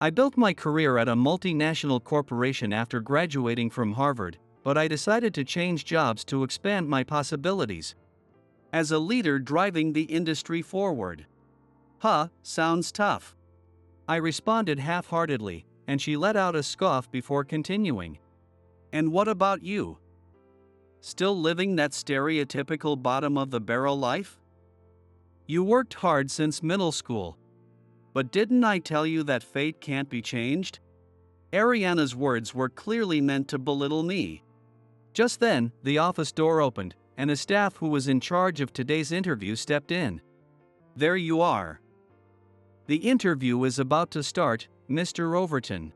I built my career at a multinational corporation after graduating from Harvard, but I decided to change jobs to expand my possibilities. As a leader driving the industry forward. Huh, sounds tough. I responded half-heartedly, and she let out a scoff before continuing. And what about you? Still living that stereotypical bottom-of-the-barrel life? You worked hard since middle school. But didn't I tell you that fate can't be changed? Ariana's words were clearly meant to belittle me. Just then, the office door opened, and a staff who was in charge of today's interview stepped in. There you are. The interview is about to start, Mr. Overton.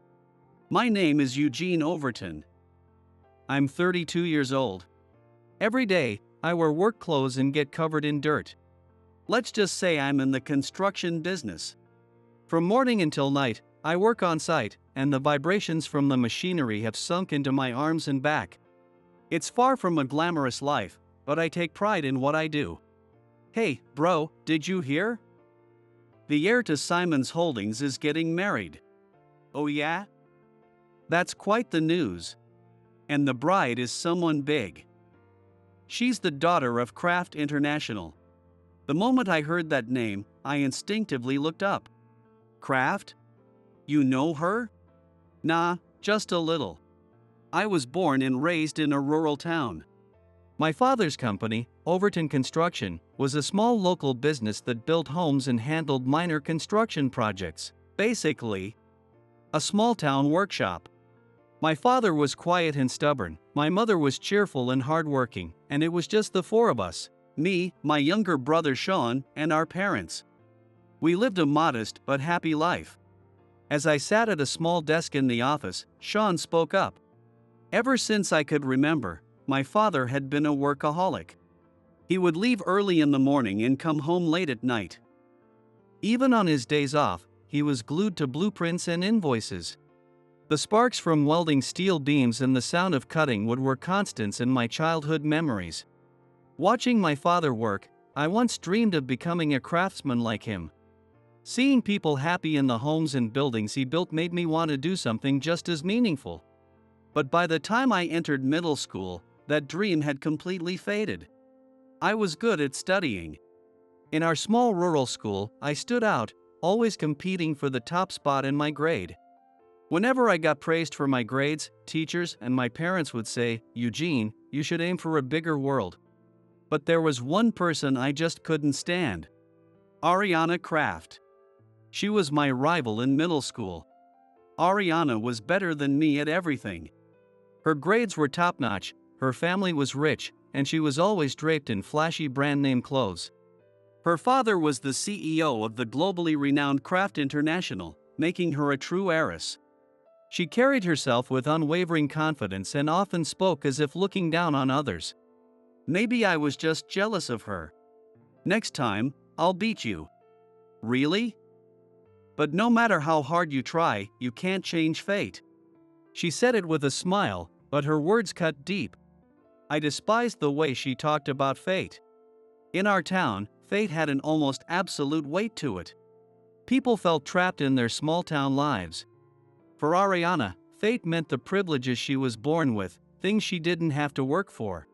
My name is Eugene Overton. I'm 32 years old. Every day, I wear work clothes and get covered in dirt. Let's just say I'm in the construction business. From morning until night, I work on site, and the vibrations from the machinery have sunk into my arms and back. It's far from a glamorous life, but I take pride in what I do. Hey, bro, did you hear? The heir to Simon's Holdings is getting married. Oh yeah? That's quite the news. And the bride is someone big. She's the daughter of Kraft International. The moment I heard that name, I instinctively looked up. Kraft? You know her? Nah, just a little. I was born and raised in a rural town. My father's company, Overton Construction, was a small local business that built homes and handled minor construction projects. Basically, a small-town workshop. My father was quiet and stubborn, my mother was cheerful and hardworking, and it was just the four of us, me, my younger brother Sean, and our parents. We lived a modest but happy life. As I sat at a small desk in the office, Sean spoke up. Ever since I could remember, my father had been a workaholic. He would leave early in the morning and come home late at night. Even on his days off, he was glued to blueprints and invoices. The sparks from welding steel beams and the sound of cutting wood were constants in my childhood memories. Watching my father work, I once dreamed of becoming a craftsman like him. Seeing people happy in the homes and buildings he built made me want to do something just as meaningful. But by the time I entered middle school, that dream had completely faded. I was good at studying. In our small rural school, I stood out, always competing for the top spot in my grade. Whenever I got praised for my grades, teachers and my parents would say, "Eugene, you should aim for a bigger world." But there was one person I just couldn't stand. Ariana Kraft. She was my rival in middle school. Ariana was better than me at everything. Her grades were top-notch, her family was rich, and she was always draped in flashy brand-name clothes. Her father was the CEO of the globally renowned Kraft International, making her a true heiress. She carried herself with unwavering confidence and often spoke as if looking down on others. Maybe I was just jealous of her. Next time, I'll beat you. Really? But no matter how hard you try, you can't change fate. She said it with a smile, but her words cut deep. I despised the way she talked about fate. In our town, fate had an almost absolute weight to it. People felt trapped in their small-town lives. For Ariana, fate meant the privileges she was born with, things she didn't have to work for.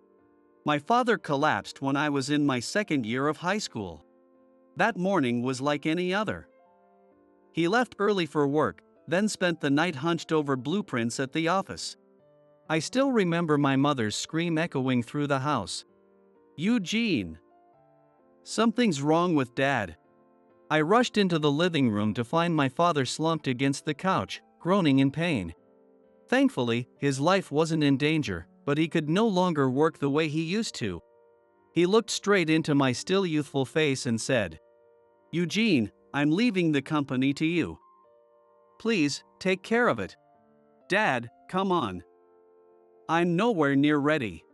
My father collapsed when I was in my second year of high school. That morning was like any other. He left early for work, then spent the night hunched over blueprints at the office. I still remember my mother's scream echoing through the house. "Eugene! Something's wrong with Dad." I rushed into the living room to find my father slumped against the couch, groaning in pain. Thankfully, his life wasn't in danger, but he could no longer work the way he used to. He looked straight into my still youthful face and said, "Eugene, I'm leaving the company to you. Please, take care of it." "Dad, come on. I'm nowhere near ready.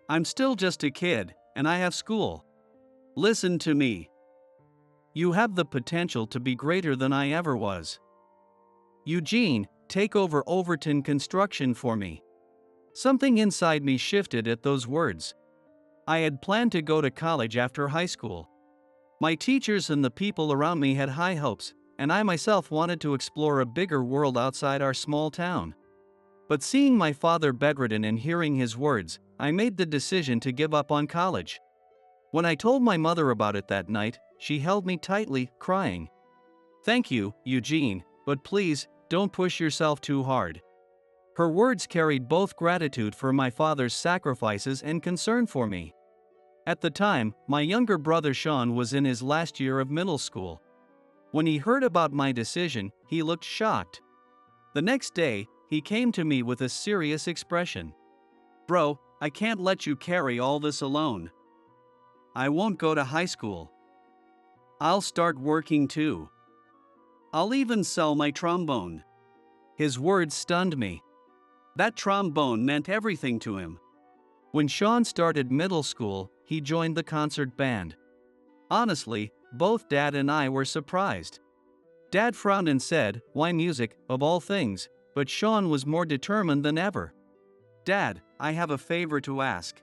I'm still just a kid, and I have school. Listen to me. You have the potential to be greater than I ever was. Eugene, take over Overton Construction for me." Something inside me shifted at those words. I had planned to go to college after high school. My teachers and the people around me had high hopes, and I myself wanted to explore a bigger world outside our small town. But seeing my father bedridden and hearing his words, I made the decision to give up on college. When I told my mother about it that night, she held me tightly, crying. "Thank you, Eugene, but please, don't push yourself too hard." Her words carried both gratitude for my father's sacrifices and concern for me. At the time, my younger brother Sean was in his last year of middle school. When he heard about my decision, he looked shocked. The next day, he came to me with a serious expression. "Bro, I can't let you carry all this alone. I won't go to high school. I'll start working too. I'll even sell my trombone." His words stunned me. That trombone meant everything to him. When Sean started middle school, he joined the concert band. Honestly, both Dad and I were surprised. Dad frowned and said, "Why music, of all things?" But Sean was more determined than ever. "Dad, I have a favor to ask.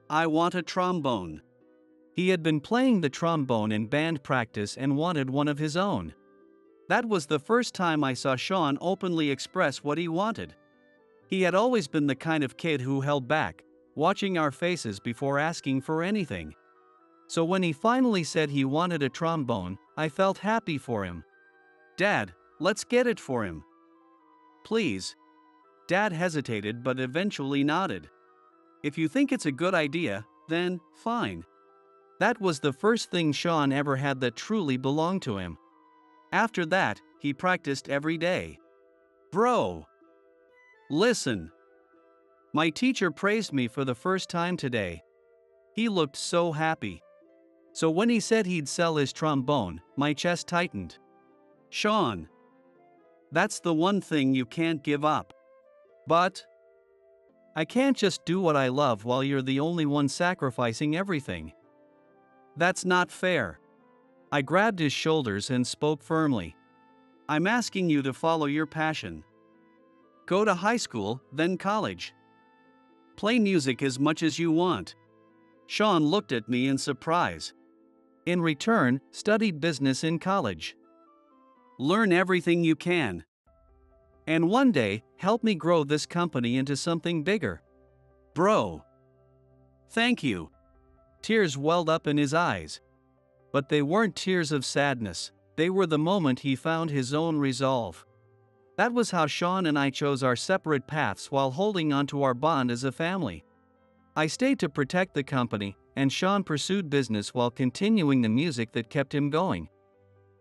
I want a trombone." He had been playing the trombone in band practice and wanted one of his own. That was the first time I saw Sean openly express what he wanted. He had always been the kind of kid who held back, watching our faces before asking for anything. So when he finally said he wanted a trombone, I felt happy for him. "Dad, let's get it for him. Please." Dad hesitated but eventually nodded. "If you think it's a good idea, then fine." That was the first thing Sean ever had that truly belonged to him. After that, he practiced every day. "Bro, listen." My teacher praised me for the first time today. He looked so happy. So when he said he'd sell his trombone, my chest tightened. "Sean, that's the one thing you can't give up." "But I can't just do what I love while you're the only one sacrificing everything." "That's not fair." I grabbed his shoulders and spoke firmly. "I'm asking you to follow your passion. Go to high school, then college. Play music as much as you want." Sean looked at me in surprise. In return, studied business in college. "Learn everything you can. And one day, help me grow this company into something bigger." "Bro, thank you." Tears welled up in his eyes. But they weren't tears of sadness, they were the moment he found his own resolve. That was how Sean and I chose our separate paths while holding on to our bond as a family. I stayed to protect the company, and Sean pursued business while continuing the music that kept him going.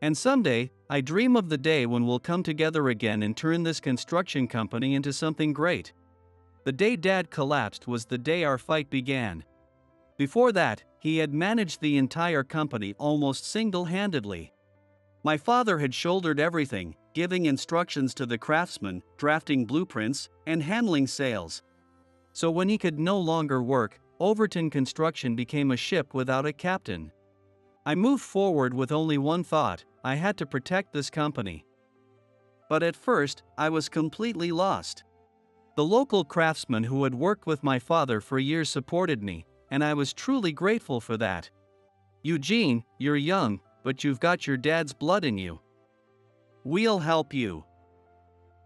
And someday, I dream of the day when we'll come together again and turn this construction company into something great. The day Dad collapsed was the day our fight began. Before that, he had managed the entire company almost single-handedly. My father had shouldered everything, giving instructions to the craftsmen, drafting blueprints, and handling sales. So when he could no longer work, Overton Construction became a ship without a captain. I moved forward with only one thought: I had to protect this company. But at first, I was completely lost. The local craftsmen who had worked with my father for years supported me, and I was truly grateful for that. "Eugene, you're young, but you've got your dad's blood in you. We'll help you.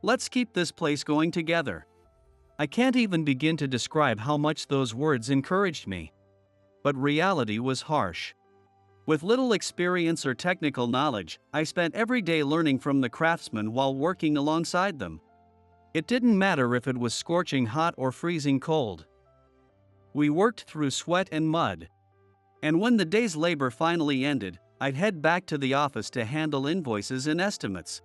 Let's keep this place going together." I can't even begin to describe how much those words encouraged me. But reality was harsh. With little experience or technical knowledge, I spent every day learning from the craftsmen while working alongside them. It didn't matter if it was scorching hot or freezing cold. We worked through sweat and mud. And when the day's labor finally ended, I'd head back to the office to handle invoices and estimates.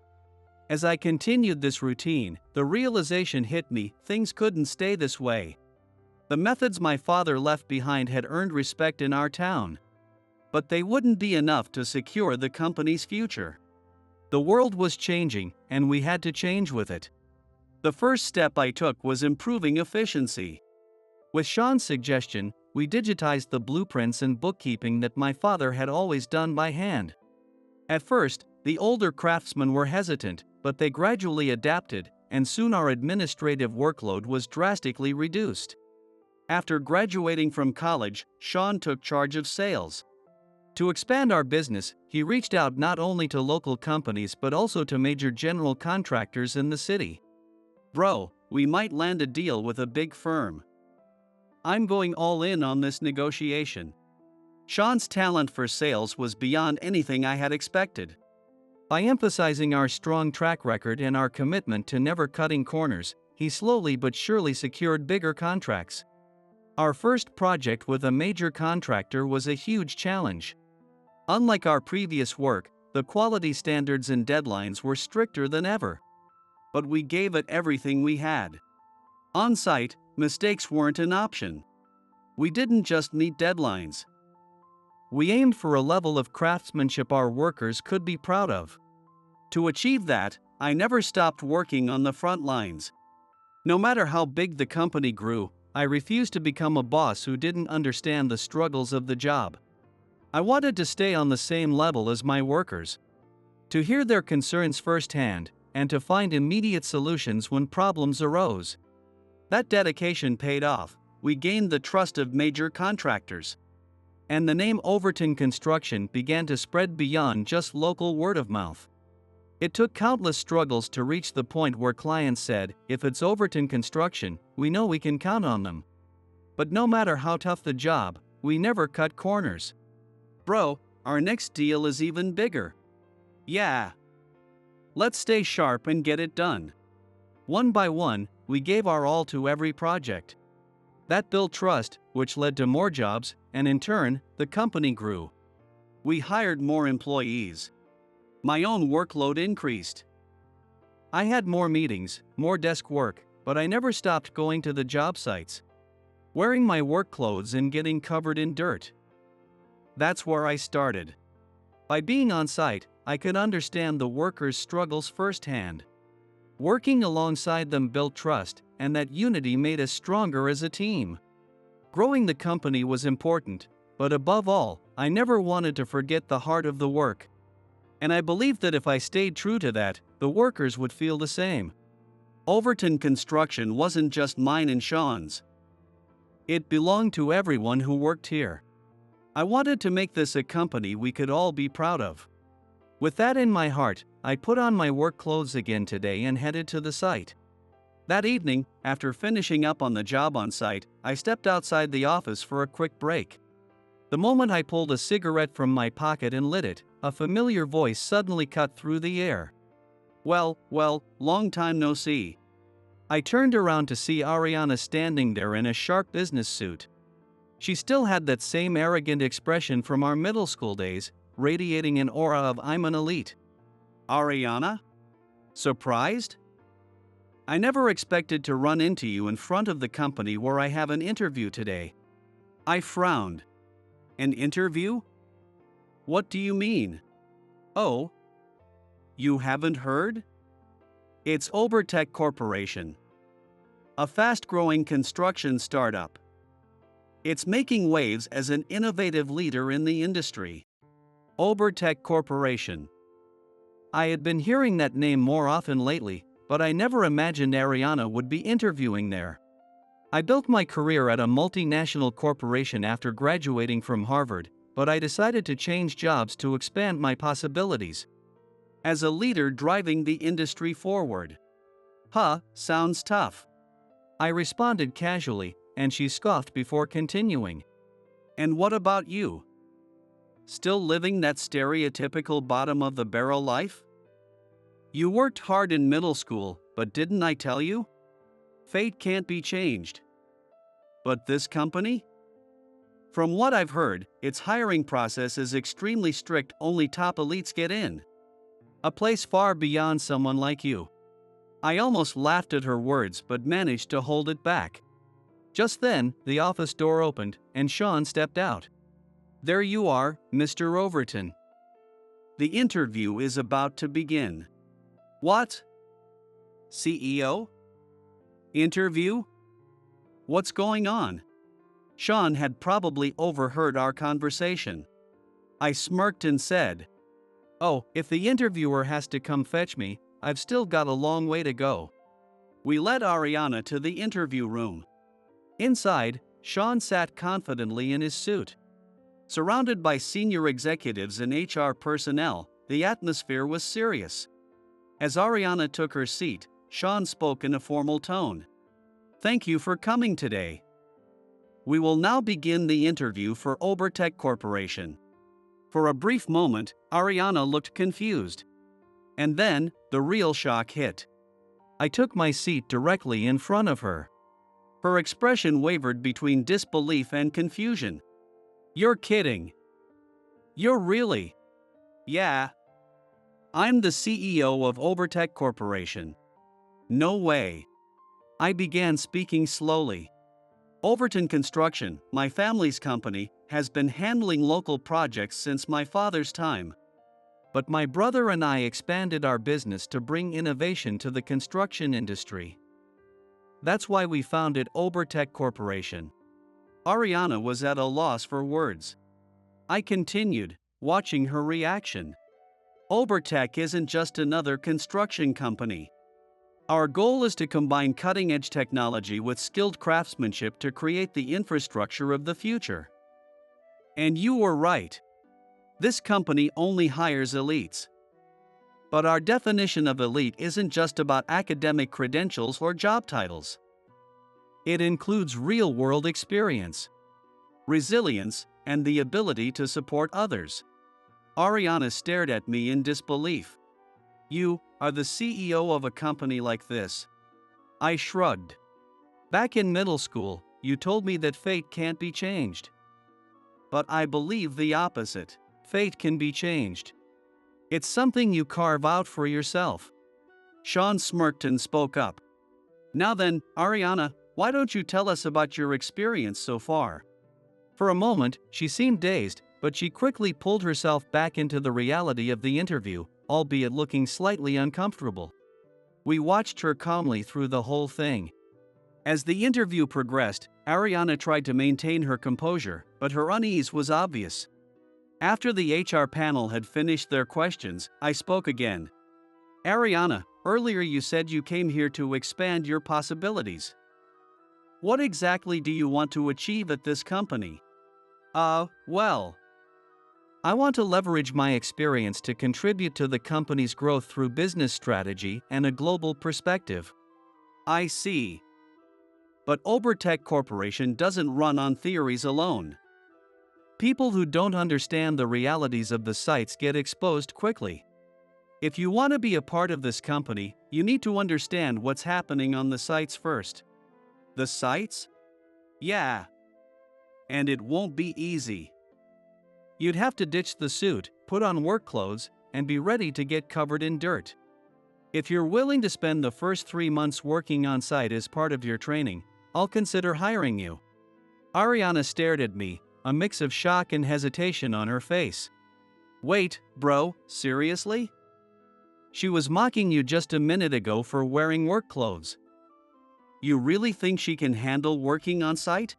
As I continued this routine, the realization hit me: things couldn't stay this way. The methods my father left behind had earned respect in our town. But they wouldn't be enough to secure the company's future. The world was changing, and we had to change with it. The first step I took was improving efficiency. With Sean's suggestion, we digitized the blueprints and bookkeeping that my father had always done by hand. At first, the older craftsmen were hesitant, but they gradually adapted, and soon our administrative workload was drastically reduced. After graduating from college, Sean took charge of sales. To expand our business, he reached out not only to local companies but also to major general contractors in the city. Bro, we might land a deal with a big firm. I'm going all in on this negotiation. Sean's talent for sales was beyond anything I had expected. By emphasizing our strong track record and our commitment to never cutting corners, he slowly but surely secured bigger contracts. Our first project with a major contractor was a huge challenge. Unlike our previous work, the quality standards and deadlines were stricter than ever. But we gave it everything we had. On site, mistakes weren't an option. We didn't just meet deadlines. We aimed for a level of craftsmanship our workers could be proud of. To achieve that, I never stopped working on the front lines. No matter how big the company grew, I refused to become a boss who didn't understand the struggles of the job. I wanted to stay on the same level as my workers. To hear their concerns firsthand, and to find immediate solutions when problems arose. That dedication paid off. We gained the trust of major contractors. And the name Overton Construction began to spread beyond just local word of mouth. It took countless struggles to reach the point where clients said, if it's Overton Construction, we know we can count on them. But no matter how tough the job, we never cut corners. Bro, our next deal is even bigger. Yeah. Let's stay sharp and get it done. One by one, we gave our all to every project. That built trust, which led to more jobs, and in turn, the company grew. We hired more employees. My own workload increased. I had more meetings, more desk work, but I never stopped going to the job sites. Wearing my work clothes and getting covered in dirt. That's where I started. By being on site, I could understand the workers' struggles firsthand. Working alongside them built trust, and that unity made us stronger as a team. Growing the company was important, but above all, I never wanted to forget the heart of the work. And I believed that if I stayed true to that, the workers would feel the same. Overton Construction wasn't just mine and Sean's. It belonged to everyone who worked here. I wanted to make this a company we could all be proud of. With that in my heart, I put on my work clothes again today and headed to the site. That evening, after finishing up on the job on site, I stepped outside the office for a quick break. The moment I pulled a cigarette from my pocket and lit it, a familiar voice suddenly cut through the air. Well, long time no see. I turned around to see Ariana standing there in a sharp business suit. She still had that same arrogant expression from our middle school days, radiating an aura of I'm an elite. Ariana? Surprised? I never expected to run into you in front of the company where I have an interview today. I frowned. An interview? What do you mean? Oh. You haven't heard? It's Obertech Corporation. A fast-growing construction startup. It's making waves as an innovative leader in the industry. Obertech Corporation. I had been hearing that name more often lately, but I never imagined Ariana would be interviewing there. I built my career at a multinational corporation after graduating from Harvard, but I decided to change jobs to expand my possibilities. As a leader driving the industry forward. Sounds tough. I responded casually, and she scoffed before continuing. And what about you? Still living that stereotypical bottom-of-the-barrel life? You worked hard in middle school, but didn't I tell you? Fate can't be changed. But this company? From what I've heard, its hiring process is extremely strict, only top elites get in. A place far beyond someone like you. I almost laughed at her words but managed to hold it back. Just then, the office door opened, and Sean stepped out. There you are, Mr. Overton. The interview is about to begin. What? CEO? Interview? What's going on? Sean had probably overheard our conversation. I smirked and said, Oh, if the interviewer has to come fetch me, I've still got a long way to go. We led Ariana to the interview room. Inside, Sean sat confidently in his suit. Surrounded by senior executives and HR personnel, the atmosphere was serious. As Ariana took her seat, Sean spoke in a formal tone. "Thank you for coming today. We will now begin the interview for Obertech Corporation." For a brief moment, Ariana looked confused. And then, the real shock hit. I took my seat directly in front of her. Her expression wavered between disbelief and confusion. "You're kidding. You're really?" "Yeah. I'm the CEO of Obertech Corporation." "No way." I began speaking slowly. "Overton Construction, my family's company, has been handling local projects since my father's time. But my brother and I expanded our business to bring innovation to the construction industry. That's why we founded Obertech Corporation." Ariana was at a loss for words. I continued, watching her reaction. "Obertech isn't just another construction company. Our goal is to combine cutting-edge technology with skilled craftsmanship to create the infrastructure of the future." And you were right. This company only hires elites. But our definition of elite isn't just about academic credentials or job titles. It includes real-world experience, resilience, and the ability to support others. Ariana stared at me in disbelief. "You are the CEO of a company like this?" I shrugged. "Back in middle school, you told me that fate can't be changed. But I believe the opposite. Fate can be changed. It's something you carve out for yourself." Sean smirked and spoke up. "Now then, Ariana, why don't you tell us about your experience so far?" For a moment, she seemed dazed, but she quickly pulled herself back into the reality of the interview, albeit looking slightly uncomfortable. We watched her calmly through the whole thing. As the interview progressed, Ariana tried to maintain her composure, but her unease was obvious. After the HR panel had finished their questions, I spoke again. "Ariana, earlier you said you came here to expand your possibilities. What exactly do you want to achieve at this company?" Well, I want to leverage my experience to contribute to the company's growth through business strategy and a global perspective." "I see. But Obertech Corporation doesn't run on theories alone. People who don't understand the realities of the sites get exposed quickly. If you want to be a part of this company, you need to understand what's happening on the sites first." "The sites?" "Yeah. And it won't be easy. You'd have to ditch the suit, put on work clothes, and be ready to get covered in dirt. If you're willing to spend the first 3 months working on site as part of your training, I'll consider hiring you." Ariana stared at me, a mix of shock and hesitation on her face. "Wait, bro, seriously? She was mocking you just a minute ago for wearing work clothes. You really think she can handle working on site?"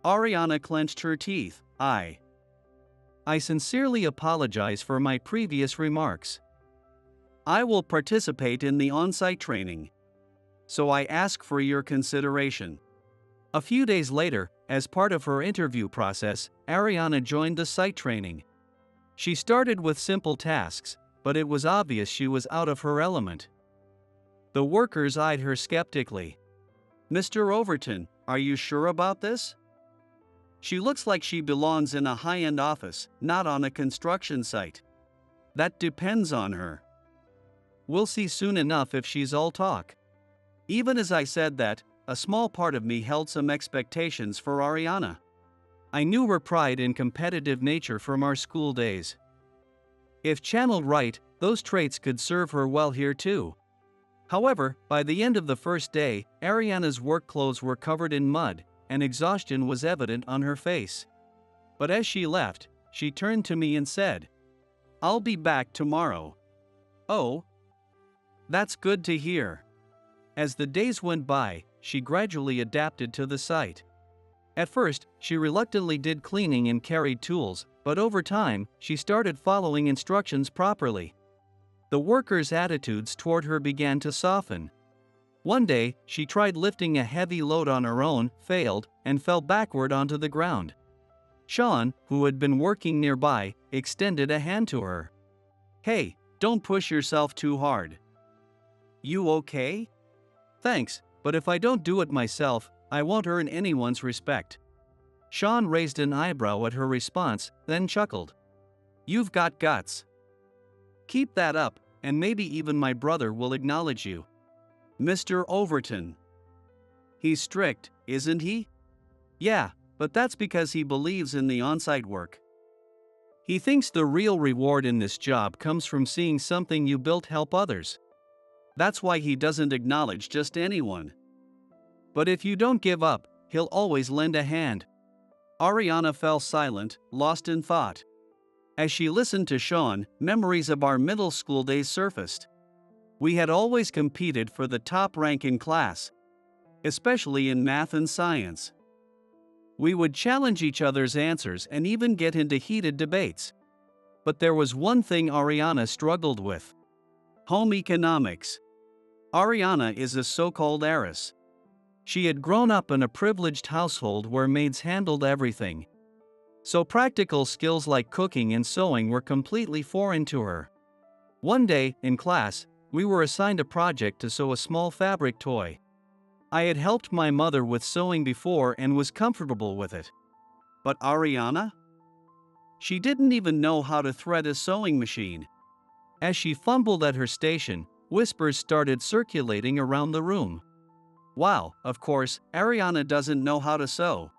Ariana clenched her teeth. I sincerely apologize for my previous remarks. I will participate in the on-site training. So I ask for your consideration." A few days later, as part of her interview process, Ariana joined the site training. She started with simple tasks, but it was obvious she was out of her element. The workers eyed her skeptically. "Mr. Overton, are you sure about this? She looks like she belongs in a high-end office, not on a construction site." "That depends on her. We'll see soon enough if she's all talk." Even as I said that, a small part of me held some expectations for Ariana. I knew her pride and competitive nature from our school days. If channeled right, those traits could serve her well here too. However, by the end of the first day, Ariana's work clothes were covered in mud, and exhaustion was evident on her face. But as she left, she turned to me and said, "I'll be back tomorrow." "Oh, that's good to hear." As the days went by, she gradually adapted to the site. At first, she reluctantly did cleaning and carried tools, but over time, she started following instructions properly. The workers' attitudes toward her began to soften. One day, she tried lifting a heavy load on her own, failed, and fell backward onto the ground. Sean, who had been working nearby, extended a hand to her. "Hey, don't push yourself too hard." "You okay?" "Thanks, but if I don't do it myself, I won't earn anyone's respect." Sean raised an eyebrow at her response, then chuckled. "You've got guts. Keep that up, and maybe even my brother will acknowledge you." "Mr. Overton. He's strict, isn't he?" "Yeah, but that's because he believes in the on-site work. He thinks the real reward in this job comes from seeing something you built help others. That's why he doesn't acknowledge just anyone. But if you don't give up, he'll always lend a hand." Ariana fell silent, lost in thought. As she listened to Sean, memories of our middle school days surfaced. We had always competed for the top rank in class, especially in math and science. We would challenge each other's answers and even get into heated debates. But there was one thing Ariana struggled with: home economics. Ariana is a so-called heiress. She had grown up in a privileged household where maids handled everything. So practical skills like cooking and sewing were completely foreign to her. One day, in class, we were assigned a project to sew a small fabric toy. I had helped my mother with sewing before and was comfortable with it. But Ariana? She didn't even know how to thread a sewing machine. As she fumbled at her station, whispers started circulating around the room. "Wow, of course, Ariana doesn't know how to sew.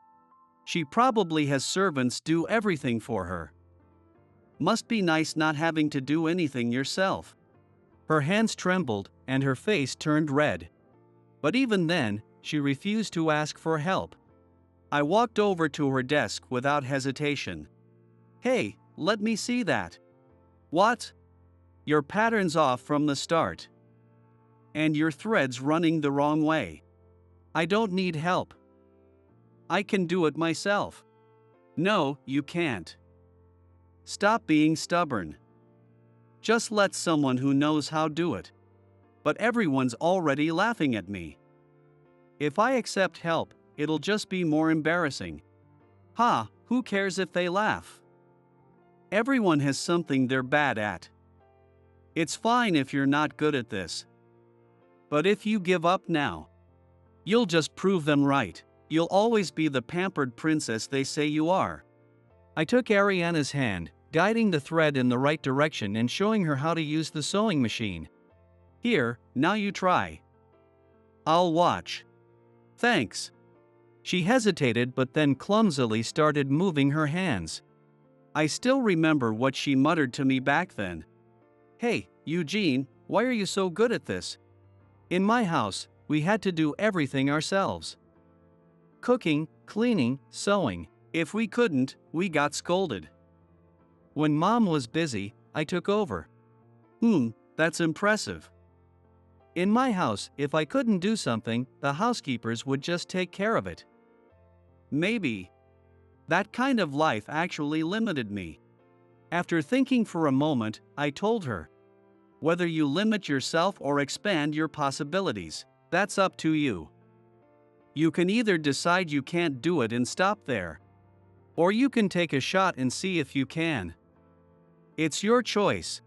She probably has servants do everything for her. Must be nice not having to do anything yourself." Her hands trembled, and her face turned red. But even then, she refused to ask for help. I walked over to her desk without hesitation. "Hey, let me see that." "What? Your pattern's off from the start. And your thread's running the wrong way. I don't need help. I can do it myself." "No, you can't. Stop being stubborn. Just let someone who knows how do it." "But everyone's already laughing at me. If I accept help, it'll just be more embarrassing." "Ha, who cares if they laugh? Everyone has something they're bad at. It's fine if you're not good at this. But if you give up now, you'll just prove them right. You'll always be the pampered princess they say you are." I took Ariana's hand, guiding the thread in the right direction and showing her how to use the sewing machine. "Here, now you try." "I'll watch." "Thanks." She hesitated but then clumsily started moving her hands. I still remember what she muttered to me back then. "Hey, Eugene, why are you so good at this? In my house, we had to do everything ourselves. Cooking, cleaning, sewing. If we couldn't, we got scolded. When Mom was busy, I took over." That's impressive." "In my house, if I couldn't do something, the housekeepers would just take care of it." "Maybe. That kind of life actually limited me." After thinking for a moment, I told her, "Whether you limit yourself or expand your possibilities, that's up to you. You can either decide you can't do it and stop there, or you can take a shot and see if you can. It's your choice."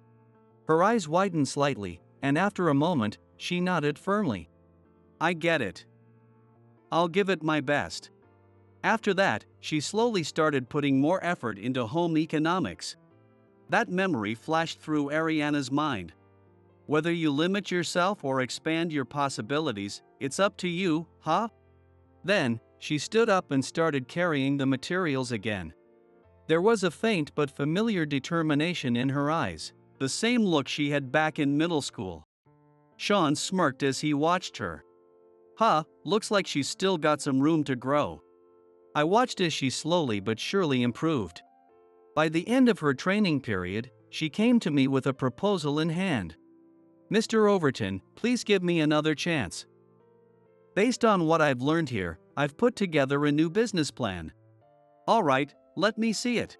Her eyes widened slightly, and after a moment, she nodded firmly. "I get it. I'll give it my best." After that, she slowly started putting more effort into home economics. That memory flashed through Ariana's mind. Whether you limit yourself or expand your possibilities, it's up to you, huh? Then, she stood up and started carrying the materials again. There was a faint but familiar determination in her eyes, the same look she had back in middle school. Sean smirked as he watched her. Looks like she's still got some room to grow." I watched as she slowly but surely improved. By the end of her training period, she came to me with a proposal in hand. "Mr. Overton, please give me another chance. Based on what I've learned here, I've put together a new business plan." "All right, let me see it."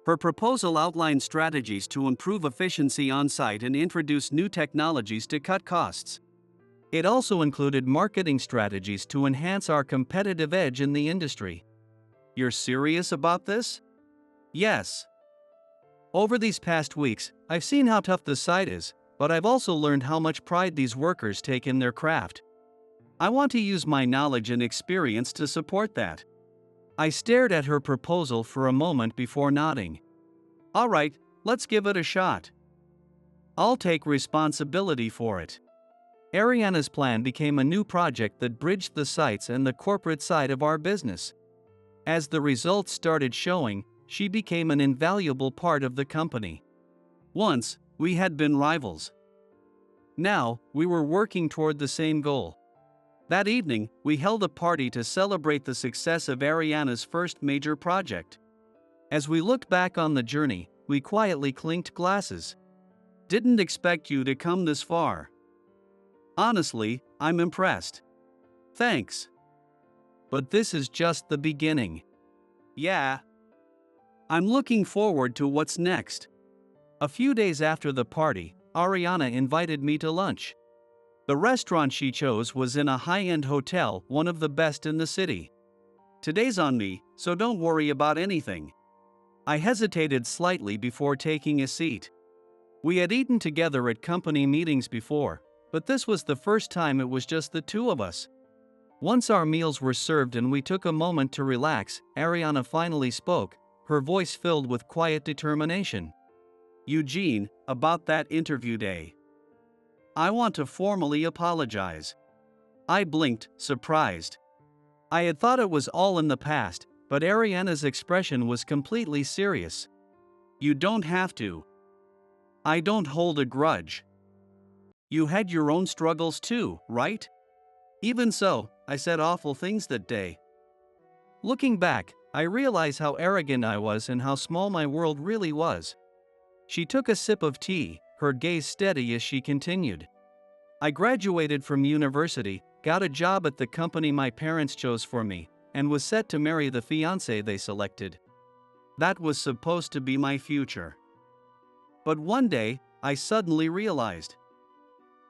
Her proposal outlined strategies to improve efficiency on site and introduce new technologies to cut costs. It also included marketing strategies to enhance our competitive edge in the industry. You're serious about this? Yes. Over these past weeks, I've seen how tough the site is, but I've also learned how much pride these workers take in their craft. I want to use my knowledge and experience to support that. I stared at her proposal for a moment before nodding. All right, let's give it a shot. I'll take responsibility for it. Ariana's plan became a new project that bridged the sites and the corporate side of our business. As the results started showing, she became an invaluable part of the company. Once, we had been rivals. Now, we were working toward the same goal. That evening, we held a party to celebrate the success of Ariana's first major project. As we looked back on the journey, we quietly clinked glasses. Didn't expect you to come this far. Honestly, I'm impressed. Thanks. But this is just the beginning. Yeah. I'm looking forward to what's next. A few days after the party, Ariana invited me to lunch. The restaurant she chose was in a high-end hotel, one of the best in the city. Today's on me, so don't worry about anything. I hesitated slightly before taking a seat. We had eaten together at company meetings before, but this was the first time it was just the two of us. Once our meals were served and we took a moment to relax, Ariana finally spoke, her voice filled with quiet determination. Eugene, about that interview day. I want to formally apologize. I blinked, surprised. I had thought it was all in the past, but Ariana's expression was completely serious. You don't have to. I don't hold a grudge. You had your own struggles too, right? Even so, I said awful things that day. Looking back, I realize how arrogant I was and how small my world really was. She took a sip of tea, her gaze steady as she continued. I graduated from university, got a job at the company my parents chose for me, and was set to marry the fiancé they selected. That was supposed to be my future. But one day, I suddenly realized.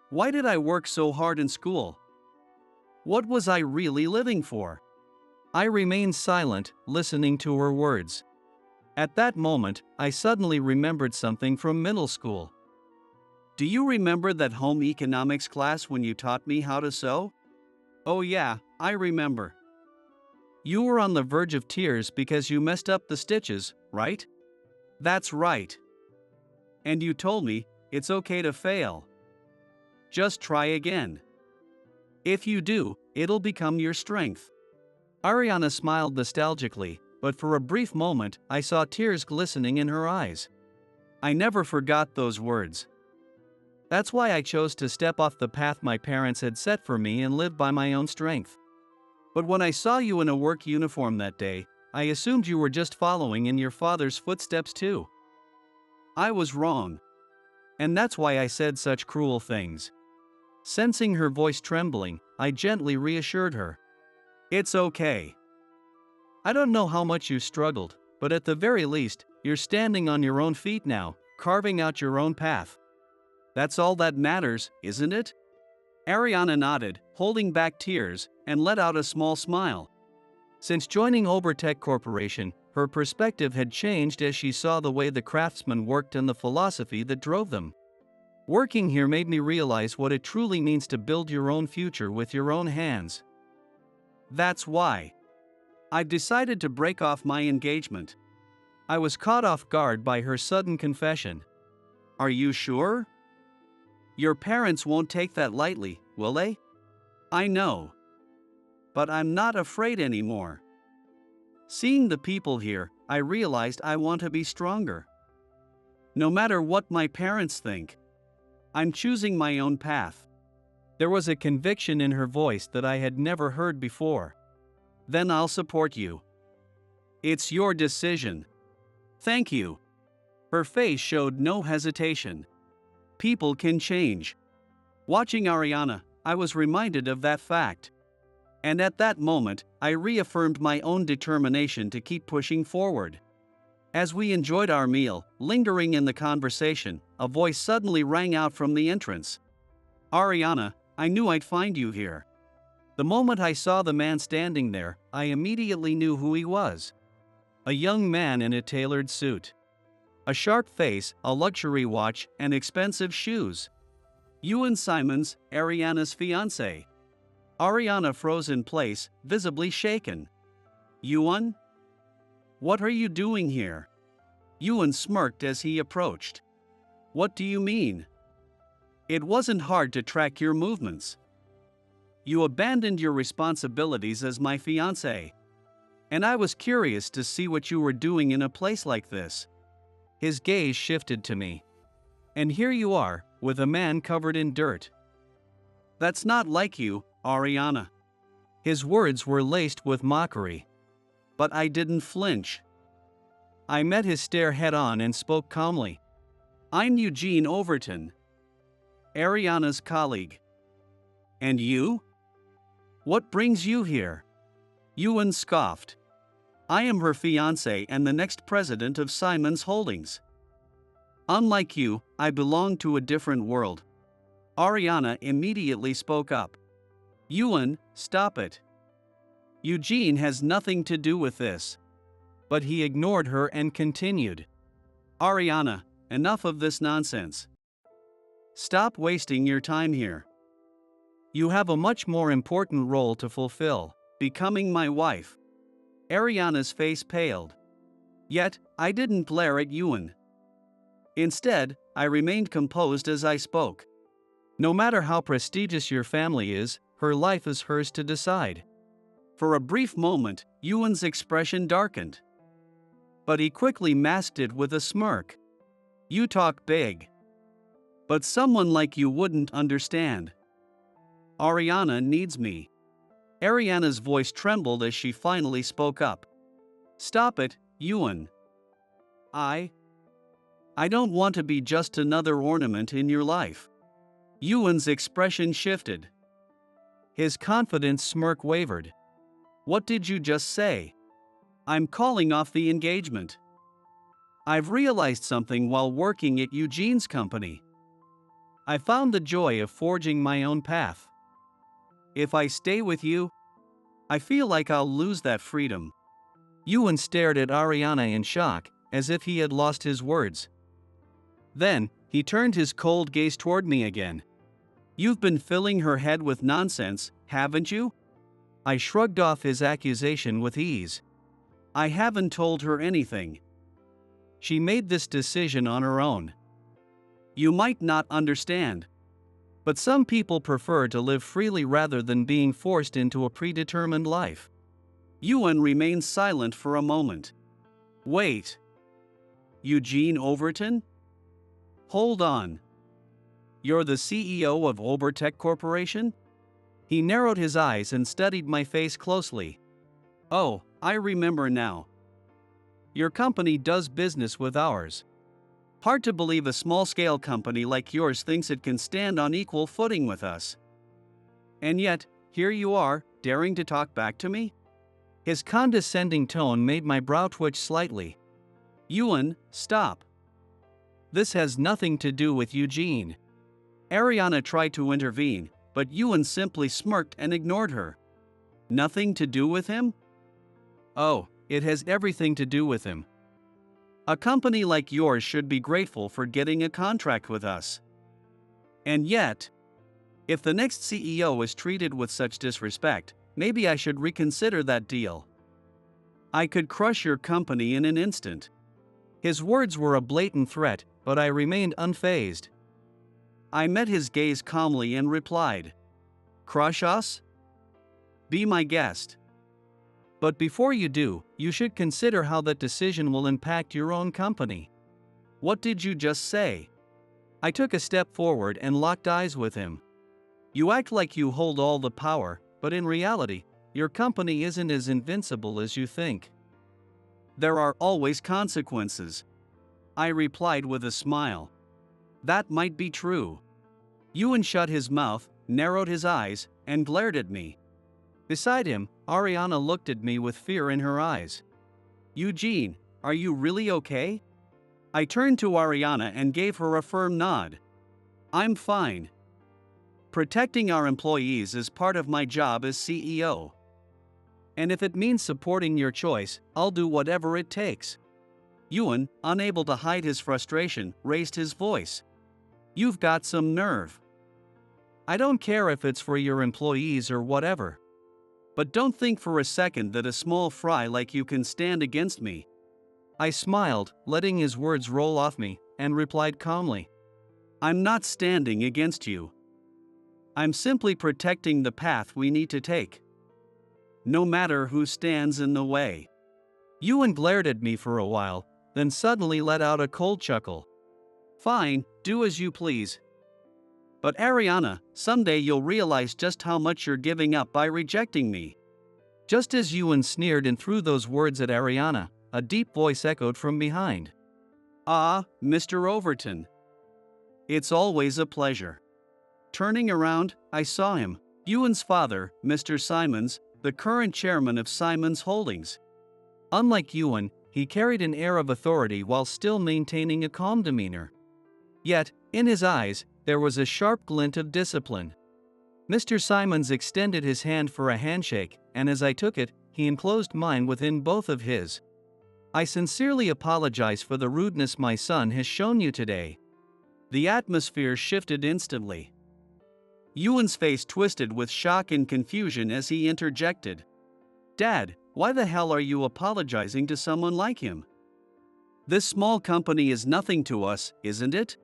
Why did I work so hard in school? What was I really living for? I remained silent, listening to her words. At that moment, I suddenly remembered something from middle school. Do you remember that home economics class when you taught me how to sew? Oh yeah, I remember. You were on the verge of tears because you messed up the stitches, right? That's right. And you told me, it's okay to fail. Just try again. If you do, it'll become your strength. Ariana smiled nostalgically, but for a brief moment, I saw tears glistening in her eyes. I never forgot those words. That's why I chose to step off the path my parents had set for me and live by my own strength. But when I saw you in a work uniform that day, I assumed you were just following in your father's footsteps too. I was wrong. And that's why I said such cruel things. Sensing her voice trembling, I gently reassured her. It's okay. I don't know how much you struggled, but at the very least, you're standing on your own feet now, carving out your own path. That's all that matters, isn't it? Ariana nodded, holding back tears, and let out a small smile. Since joining Obertech Corporation, her perspective had changed as she saw the way the craftsmen worked and the philosophy that drove them. Working here made me realize what it truly means to build your own future with your own hands. That's why I've decided to break off my engagement. I was caught off guard by her sudden confession. Are you sure? Your parents won't take that lightly, will they? I know. But I'm not afraid anymore. Seeing the people here, I realized I want to be stronger. No matter what my parents think, I'm choosing my own path. There was a conviction in her voice that I had never heard before. Then I'll support you. It's your decision. Thank you. Her face showed no hesitation. People can change. Watching Ariana, I was reminded of that fact. And at that moment, I reaffirmed my own determination to keep pushing forward. As we enjoyed our meal, lingering in the conversation, a voice suddenly rang out from the entrance. Ariana, I knew I'd find you here. The moment I saw the man standing there, I immediately knew who he was. A young man in a tailored suit. A sharp face, a luxury watch, and expensive shoes. Ewan Simons, Ariana's fiancé. Ariana froze in place, visibly shaken. Ewan? What are you doing here? Ewan smirked as he approached. What do you mean? It wasn't hard to track your movements. You abandoned your responsibilities as my fiancé. And I was curious to see what you were doing in a place like this. His gaze shifted to me. And here you are, with a man covered in dirt. That's not like you, Ariana. His words were laced with mockery. But I didn't flinch. I met his stare head-on and spoke calmly. I'm Eugene Overton, Ariana's colleague. And you? What brings you here? Ewan scoffed. I am her fiancé and the next president of Simons Holdings. Unlike you, I belong to a different world. Ariana immediately spoke up. Ewan, stop it. Eugene has nothing to do with this. But he ignored her and continued. Ariana, enough of this nonsense. Stop wasting your time here. You have a much more important role to fulfill, becoming my wife. Ariana's face paled. Yet, I didn't glare at Ewan. Instead, I remained composed as I spoke. No matter how prestigious your family is, her life is hers to decide. For a brief moment, Ewan's expression darkened. But he quickly masked it with a smirk. You talk big. But someone like you wouldn't understand. Ariana needs me. Ariana's voice trembled as she finally spoke up. Stop it, Ewan. I don't want to be just another ornament in your life. Ewan's expression shifted. His confident smirk wavered. What did you just say? I'm calling off the engagement. I've realized something while working at Eugene's company. I found the joy of forging my own path. If I stay with you, I feel like I'll lose that freedom. Ewan stared at Ariana in shock, as if he had lost his words. Then, he turned his cold gaze toward me again. You've been filling her head with nonsense, haven't you? I shrugged off his accusation with ease. I haven't told her anything. She made this decision on her own. You might not understand. But some people prefer to live freely rather than being forced into a predetermined life. Ewan remained silent for a moment. Wait. Eugene Overton? Hold on. You're the CEO of Obertech Corporation? He narrowed his eyes and studied my face closely. Oh, I remember now. Your company does business with ours. Hard to believe a small-scale company like yours thinks it can stand on equal footing with us. And yet, here you are, daring to talk back to me? His condescending tone made my brow twitch slightly. Ewan, stop. This has nothing to do with Eugene. Ariana tried to intervene, but Ewan simply smirked and ignored her. Nothing to do with him? Oh, it has everything to do with him. A company like yours should be grateful for getting a contract with us. And yet, if the next CEO is treated with such disrespect, maybe I should reconsider that deal. I could crush your company in an instant. His words were a blatant threat, but I remained unfazed. I met his gaze calmly and replied, Crush us? Be my guest. But before you do, you should consider how that decision will impact your own company. What did you just say? I took a step forward and locked eyes with him. You act like you hold all the power, but in reality, your company isn't as invincible as you think. There are always consequences. I replied with a smile. That might be true. Ewan shut his mouth, narrowed his eyes, and glared at me. Beside him, Ariana looked at me with fear in her eyes. Eugene, are you really okay? I turned to Ariana and gave her a firm nod. I'm fine. Protecting our employees is part of my job as CEO. And if it means supporting your choice, I'll do whatever it takes. Yuan, unable to hide his frustration, raised his voice. You've got some nerve. I don't care if it's for your employees or whatever. But don't think for a second that a small fry like you can stand against me. I smiled, letting his words roll off me, and replied calmly. I'm not standing against you. I'm simply protecting the path we need to take. No matter who stands in the way. Yuan glared at me for a while, then suddenly let out a cold chuckle. Fine, do as you please. But Ariana, someday you'll realize just how much you're giving up by rejecting me. Just as Yuan sneered and threw those words at Ariana, a deep voice echoed from behind. Ah, Mr. Overton. It's always a pleasure. Turning around, I saw him, Yuan's father, Mr. Simons, the current chairman of Simons Holdings. Unlike Yuan, he carried an air of authority while still maintaining a calm demeanor. Yet, in his eyes, there was a sharp glint of discipline. Mr. Simons extended his hand for a handshake, and as I took it, he enclosed mine within both of his. I sincerely apologize for the rudeness my son has shown you today. The atmosphere shifted instantly. Yuan's face twisted with shock and confusion as he interjected. Dad, why the hell are you apologizing to someone like him? This small company is nothing to us, isn't it?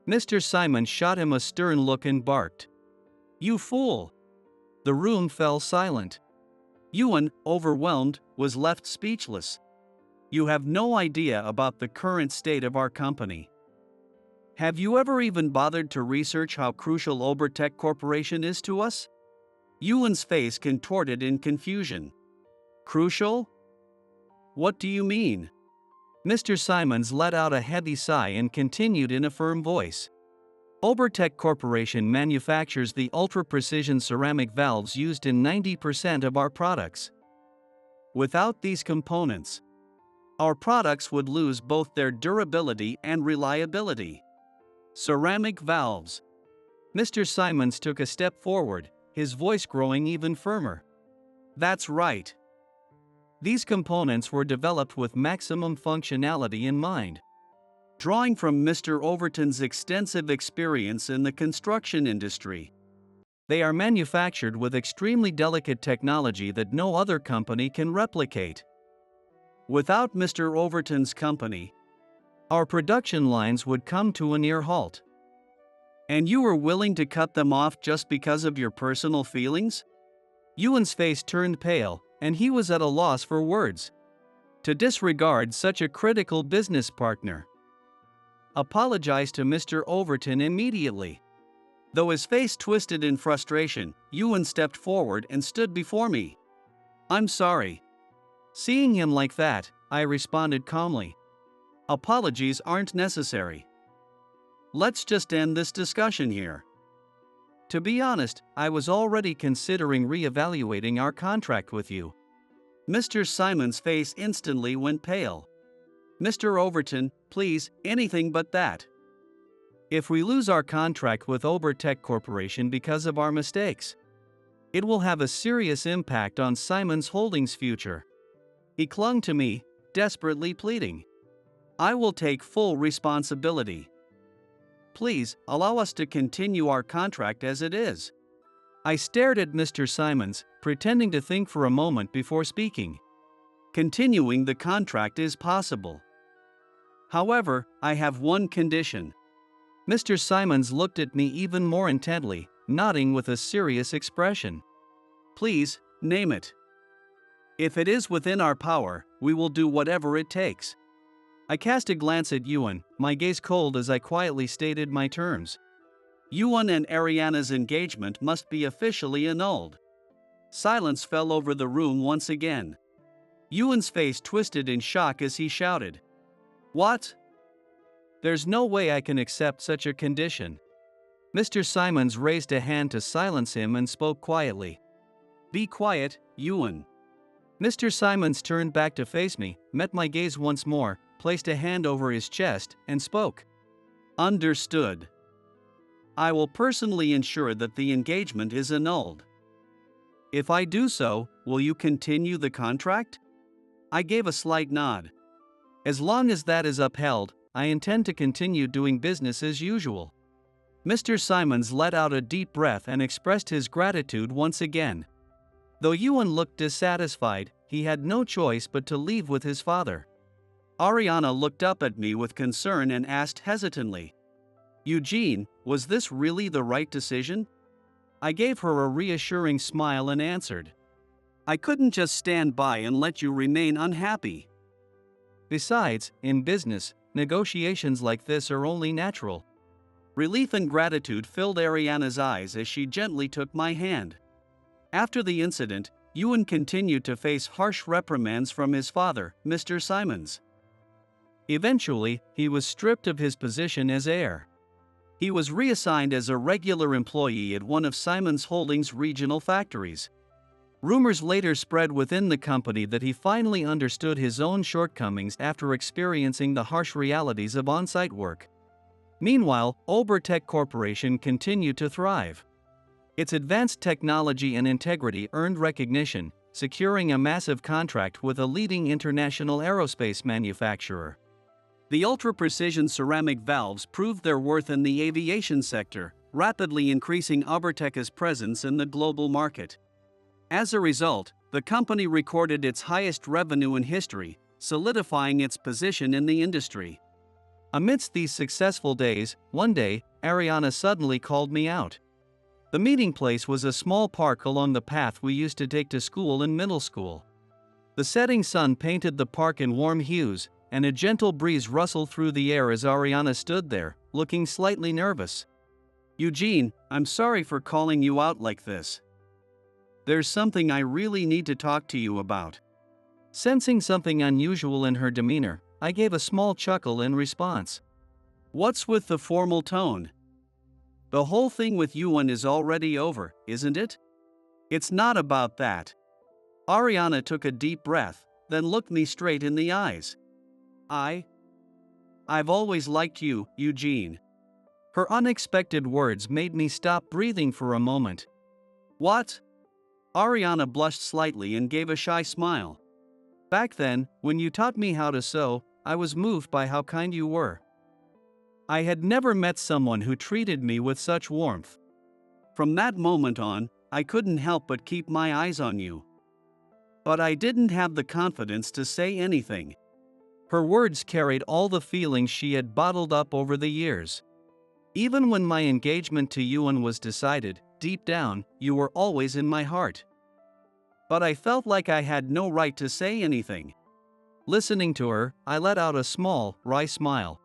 Mr. Simons shot him a stern look and barked. You fool! The room fell silent. Yuan, overwhelmed, was left speechless. You have no idea about the current state of our company. Have you ever even bothered to research how crucial Obertech Corporation is to us? Yuan's face contorted in confusion. Crucial? What do you mean? Mr. Simons let out a heavy sigh and continued in a firm voice. Obertech Corporation manufactures the ultra-precision ceramic valves used in 90% of our products. Without these components, our products would lose both their durability and reliability. Ceramic valves. Mr. Simons took a step forward, his voice growing even firmer. That's right. These components were developed with maximum functionality in mind. Drawing from Mr. Overton's extensive experience in the construction industry, they are manufactured with extremely delicate technology that no other company can replicate. Without Mr. Overton's company, our production lines would come to a near halt. And you were willing to cut them off just because of your personal feelings? Yuan's face turned pale, and he was at a loss for words. To disregard such a critical business partner. Apologize to Mr. Overton immediately. Though his face twisted in frustration, Yuan stepped forward and stood before me. I'm sorry. Seeing him like that, I responded calmly. Apologies aren't necessary. Let's just end this discussion here. To be honest, I was already considering re-evaluating our contract with you. Mr. Simons' face instantly went pale. Mr. Overton, please, anything but that. If we lose our contract with Obertech Corporation because of our mistakes, it will have a serious impact on Simons Holdings' future. He clung to me, desperately pleading. I will take full responsibility. Please, allow us to continue our contract as it is. I stared at Mr. Simons, pretending to think for a moment before speaking. Continuing the contract is possible. However, I have one condition. Mr. Simons looked at me even more intently, nodding with a serious expression. Please, name it. If it is within our power, we will do whatever it takes. I cast a glance at Yuan, my gaze cold as I quietly stated my terms. Yuan and Ariana's engagement must be officially annulled. Silence fell over the room once again. Yuan's face twisted in shock as he shouted. What? There's no way I can accept such a condition. Mr. Simons raised a hand to silence him and spoke quietly. Be quiet, Yuan. Mr. Simons turned back to face me, met my gaze once more, placed a hand over his chest, and spoke. Understood. I will personally ensure that the engagement is annulled. If I do so, will you continue the contract? I gave a slight nod. As long as that is upheld, I intend to continue doing business as usual. Mr. Simons let out a deep breath and expressed his gratitude once again. Though Ewan looked dissatisfied, he had no choice but to leave with his father. Ariana looked up at me with concern and asked hesitantly, "Eugene, was this really the right decision?" I gave her a reassuring smile and answered, "I couldn't just stand by and let you remain unhappy." Besides, in business, negotiations like this are only natural. Relief and gratitude filled Ariana's eyes as she gently took my hand. After the incident, Ewan continued to face harsh reprimands from his father, Mr. Simons. Eventually, he was stripped of his position as heir. He was reassigned as a regular employee at one of Simons Holdings' regional factories. Rumors later spread within the company that he finally understood his own shortcomings after experiencing the harsh realities of on-site work. Meanwhile, Obertech Corporation continued to thrive. Its advanced technology and integrity earned recognition, securing a massive contract with a leading international aerospace manufacturer. The ultra-precision ceramic valves proved their worth in the aviation sector, rapidly increasing Obertech's presence in the global market. As a result, the company recorded its highest revenue in history, solidifying its position in the industry. Amidst these successful days, one day, Ariana suddenly called me out. The meeting place was a small park along the path we used to take to school in middle school. The setting sun painted the park in warm hues, and a gentle breeze rustled through the air as Ariana stood there, looking slightly nervous. "Eugene, I'm sorry for calling you out like this. There's something I really need to talk to you about." Sensing something unusual in her demeanor, I gave a small chuckle in response. "What's with the formal tone? The whole thing with Ewan is already over, isn't it?" "It's not about that." Ariana took a deep breath, then looked me straight in the eyes. I've always liked you, Eugene." Her unexpected words made me stop breathing for a moment. "What?" Ariana blushed slightly and gave a shy smile. "Back then, when you taught me how to sew, I was moved by how kind you were. I had never met someone who treated me with such warmth. From that moment on, I couldn't help but keep my eyes on you. But I didn't have the confidence to say anything." Her words carried all the feelings she had bottled up over the years. "Even when my engagement to Ewan was decided, deep down, you were always in my heart. But I felt like I had no right to say anything." Listening to her, I let out a small, wry smile.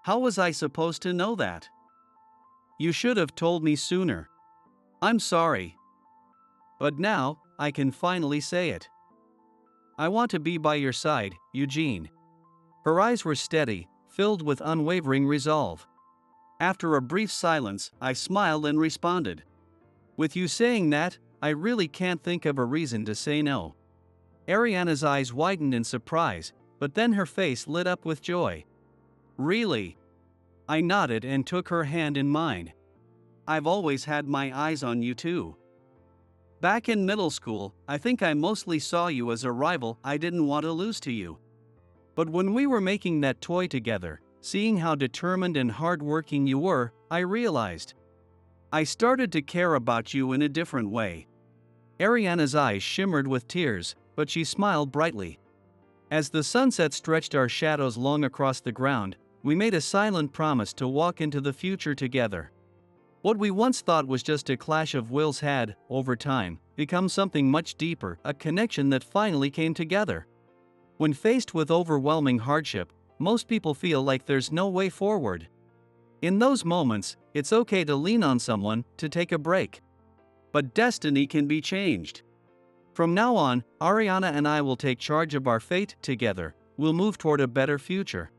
"How was I supposed to know that? You should have told me sooner. I'm sorry. But now, I can finally say it. I want to be by your side, Eugene." Her eyes were steady, filled with unwavering resolve. After a brief silence, I smiled and responded, "With you saying that, I really can't think of a reason to say no." Ariana's eyes widened in surprise, but then her face lit up with joy. "Really?" I nodded and took her hand in mine. "I've always had my eyes on you too. Back in middle school, I think I mostly saw you as a rival I didn't want to lose to you. But when we were making that toy together, seeing how determined and hardworking you were, I realized I started to care about you in a different way." Ariana's eyes shimmered with tears, but she smiled brightly. As the sunset stretched our shadows long across the ground, we made a silent promise to walk into the future together. What we once thought was just a clash of wills had, over time, become something much deeper, a connection that finally came together. When faced with overwhelming hardship, most people feel like there's no way forward. In those moments, it's okay to lean on someone, to take a break. But destiny can be changed. From now on, Ariana and I will take charge of our fate together. We'll move toward a better future.